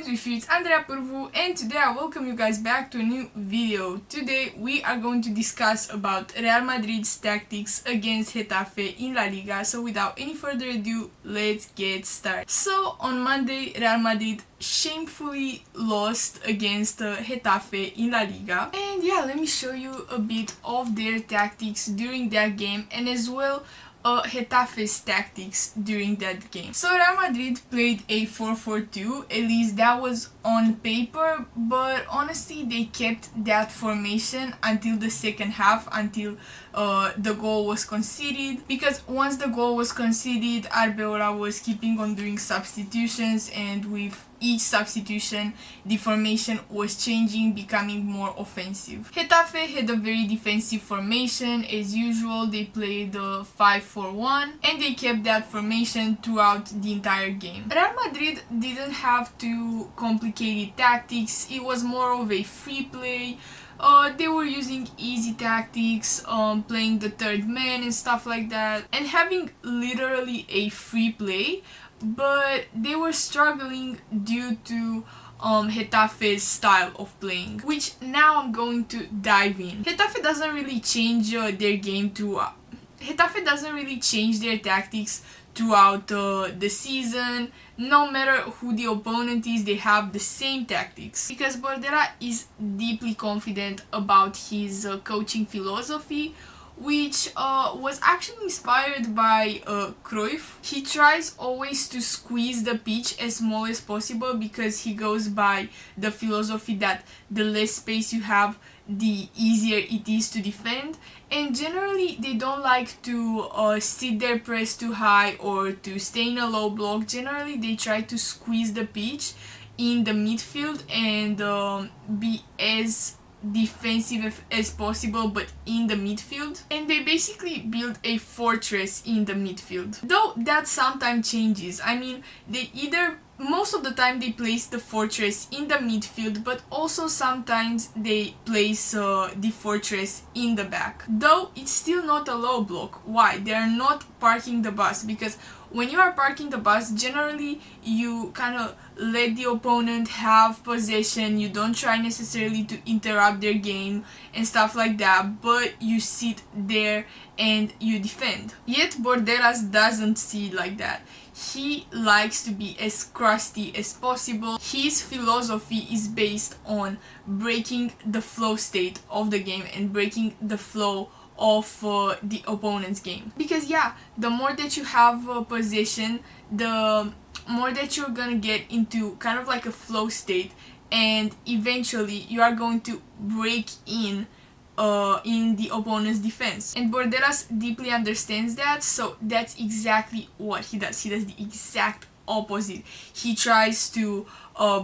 Substitutions with you, it's Andrea Purvu, and today I welcome you guys back to a new video. Today we are going to discuss about Real Madrid's tactics against Getafe in La Liga. So without any further ado, let's get started. So on Monday, Real Madrid shamefully lost against Getafe in La Liga. And yeah, let me show you a bit of their tactics during that game, and as well Getafe's tactics during that game. So Real Madrid played a 4-4-2, at least that was on paper, but honestly they kept that formation until the second half, until the goal was conceded, because once the goal was conceded, Arbeloa was keeping on doing substitutions, and with each substitution the formation was changing, becoming more offensive. Getafe had a very defensive formation as usual. They played 5-4-1 and they kept that formation throughout the entire game. Real Madrid didn't have too complicated tactics, it was more of a free play. They were using easy tactics, playing the third man and stuff like that, and having literally a free play, but they were struggling due to Getafe's style of playing, which now I'm going to dive in. Getafe doesn't really change their game Getafe doesn't really change their tactics throughout the season. No matter who the opponent is, they have the same tactics, because Bordera is deeply confident about his coaching philosophy, which was actually inspired by Cruyff. He tries always to squeeze the pitch as small as possible, because he goes by the philosophy that the less space you have, the easier it is to defend. And generally they don't like to sit there, press too high, or to stay in a low block. Generally they try to squeeze the pitch in the midfield and be as defensive as possible, but in the midfield, and they basically build a fortress in the midfield, though that sometimes changes. I mean, most of the time they place the fortress in the midfield, but also sometimes they place the fortress in the back, though it's still not a low block. Why? They are not parking the bus, because when you are parking the bus, generally you kind of let the opponent have possession, you don't try necessarily to interrupt their game and stuff like that, but you sit there and you defend. Yet Borderas doesn't see it like that. He likes to be as crusty as possible. His philosophy is based on breaking the flow state of the game and breaking the flow of the opponent's game, because yeah, the more that you have possession, the more that you're gonna get into kind of like a flow state, and eventually you are going to break in the opponent's defense. And Borderas deeply understands that, so that's exactly what he does. He does the exact opposite. He tries to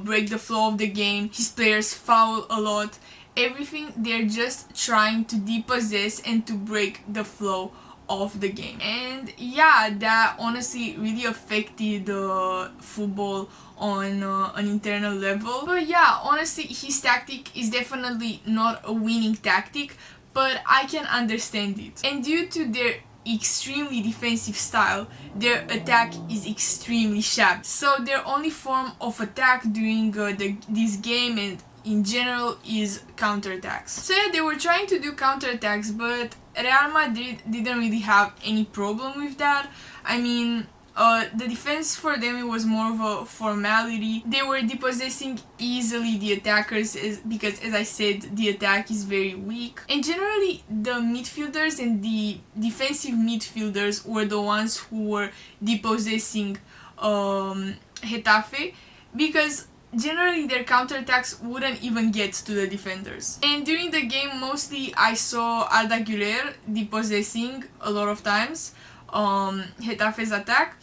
break the flow of the game. His players foul a lot. Everything, they're just trying to depossess and to break the flow of the game. And yeah, that honestly really affected football on an internal level. But yeah, honestly, his tactic is definitely not a winning tactic, but I can understand it. And due to their extremely defensive style, their attack is extremely shabby. So their only form of attack during this game and in general is counterattacks. So yeah, they were trying to do counterattacks, but Real Madrid didn't really have any problem with that. I mean, the defense for them, it was more of a formality. They were depossessing easily the attackers because, as I said, the attack is very weak. And generally, the midfielders and the defensive midfielders were the ones who were depossessing Getafe, because generally their counterattacks wouldn't even get to the defenders. And during the game, mostly I saw Arda Güler depossessing a lot of times Getafe's attack.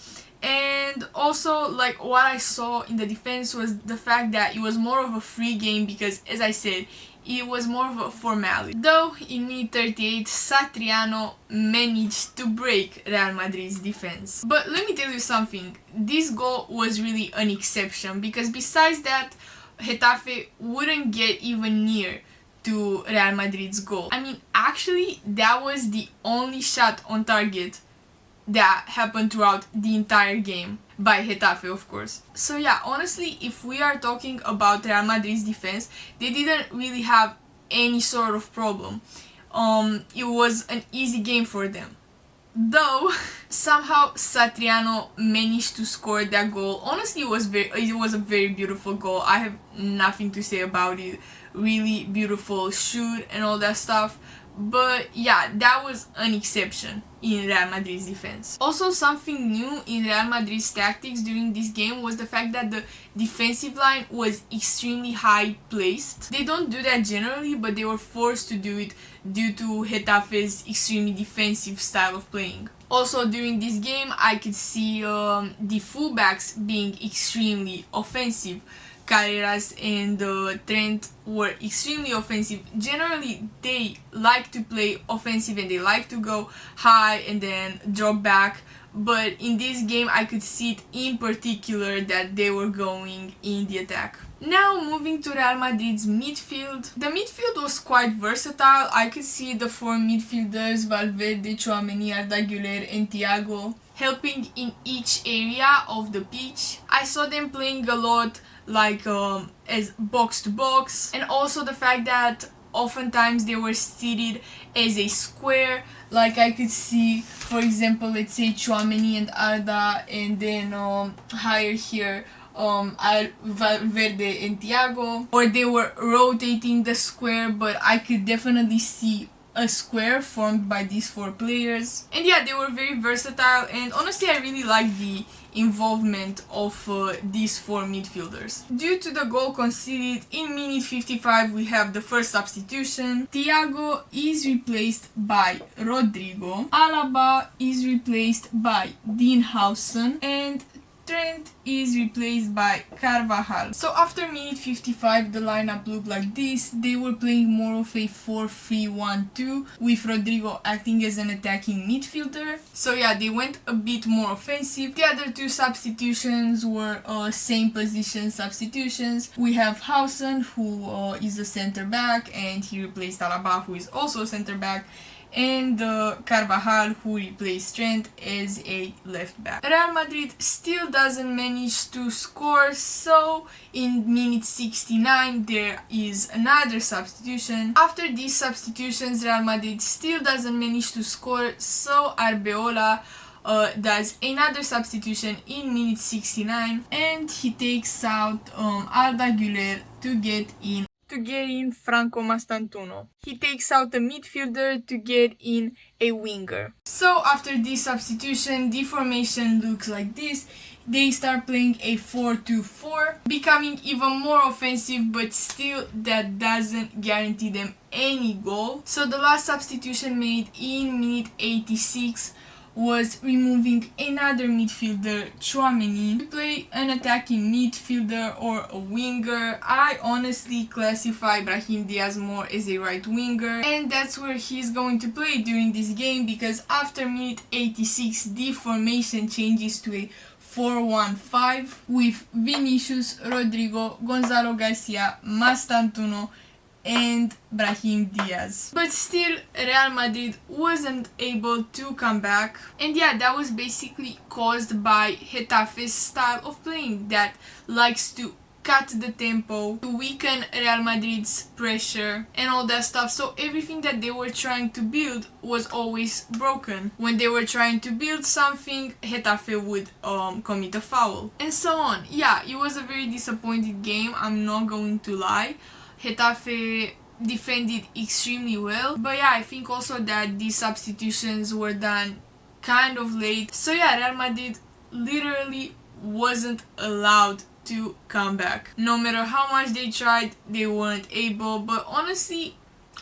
And also, like, what I saw in the defense was the fact that it was more of a free game, because, as I said, it was more of a formality. Though in minute 38, Satriano managed to break Real Madrid's defense. But let me tell you something, this goal was really an exception, because besides that, Getafe wouldn't get even near to Real Madrid's goal. I mean, actually, that was the only shot on target that happened throughout the entire game. by Getafe, of course. So yeah, honestly, if we are talking about Real Madrid's defense, they didn't really have any sort of problem. It was an easy game for them. Though somehow Satriano managed to score that goal. Honestly, it was a very beautiful goal. I have nothing to say about it. Really beautiful shoot and all that stuff. But yeah, that was an exception in Real Madrid's defense. Also, something new in Real Madrid's tactics during this game was the fact that the defensive line was extremely high placed. They don't do that generally, but they were forced to do it due to Getafe's extremely defensive style of playing. Also, during this game, I could see the fullbacks being extremely offensive. Carreras and Trent were extremely offensive. Generally, they like to play offensive and they like to go high and then drop back. But in this game, I could see it in particular that they were going in the attack. Now, moving to Real Madrid's midfield. The midfield was quite versatile. I could see the four midfielders, Valverde, Tchouaméni, Arda Güler and Thiago, helping in each area of the pitch. I saw them playing a lot like as box to box, and also the fact that oftentimes they were seated as a square. Like I could see, for example, let's say Tchouaméni and Arda, and then higher here Valverde and Thiago, or they were rotating the square, but I could definitely see a square formed by these four players. And yeah, they were very versatile, and honestly I really like the involvement of these four midfielders. Due to the goal conceded in minute 55, we have the first substitution. Thiago is replaced by Rodrigo, Alaba is replaced by Dinhausen, and Trent is replaced by Carvajal. So after minute 55, the lineup looked like this. They were playing more of a 4-3-1-2 with Rodrigo acting as an attacking midfielder. So yeah, they went a bit more offensive. The other two substitutions were same position substitutions. We have Hausen, who is a center back, and he replaced Alaba, who is also a center back, and Carvajal, who replaced Trent as a left back. Real Madrid still doesn't manage to score, so in minute 69 there is another substitution. After these substitutions, Real Madrid still doesn't manage to score, so Arbeloa does another substitution in minute 69, and he takes out Arda Güler to get in Franco Mastantuono. He takes out a midfielder to get in a winger. So after this substitution, the formation looks like this. They start playing a 4-2-4, becoming even more offensive, but still that doesn't guarantee them any goal. So the last substitution made in minute 86 was removing another midfielder, Tchouaméni, to play an attacking midfielder or a winger. I honestly classify Brahim Diaz more as a right winger, and that's where he's going to play during this game, because after minute 86 the formation changes to a 4-1-5 with Vinicius, Rodrigo, Gonzalo Garcia, Mastantuono and Brahim Diaz. But still, Real Madrid wasn't able to come back. And yeah, that was basically caused by Getafe's style of playing that likes to cut the tempo, to weaken Real Madrid's pressure and all that stuff. So everything that they were trying to build was always broken. When they were trying to build something, Getafe would commit a foul, and so on. Yeah, it was a very disappointing game, I'm not going to lie. Getafe defended extremely well, but yeah, I think also that these substitutions were done kind of late. So yeah, Real Madrid literally wasn't allowed to come back. No matter how much they tried, they weren't able. But honestly,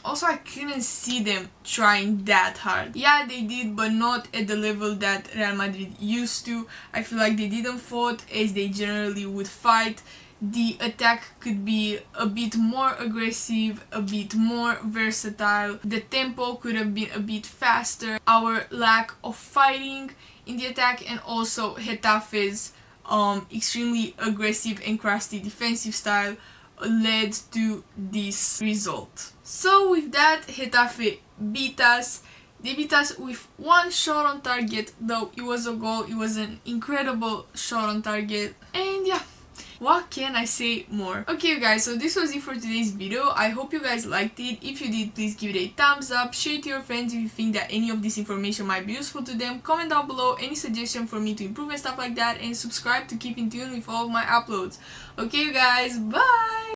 also I couldn't see them trying that hard. Yeah, they did, but not at the level that Real Madrid used to. I feel like they didn't fight as they generally would fight. The attack could be a bit more aggressive, a bit more versatile. The tempo could have been a bit faster. Our lack of fighting in the attack, and also Getafe's extremely aggressive and crusty defensive style led to this result. So with that, Getafe beat us. They beat us with one shot on target, though it was a goal. It was an incredible shot on target. And yeah, what can I say more? Okay, you guys, so this was it for today's video. I hope you guys liked it. If you did, please give it a thumbs up. Share it to your friends if you think that any of this information might be useful to them. Comment down below any suggestion for me to improve and stuff like that. And subscribe to keep in tune with all of my uploads. Okay, you guys, bye!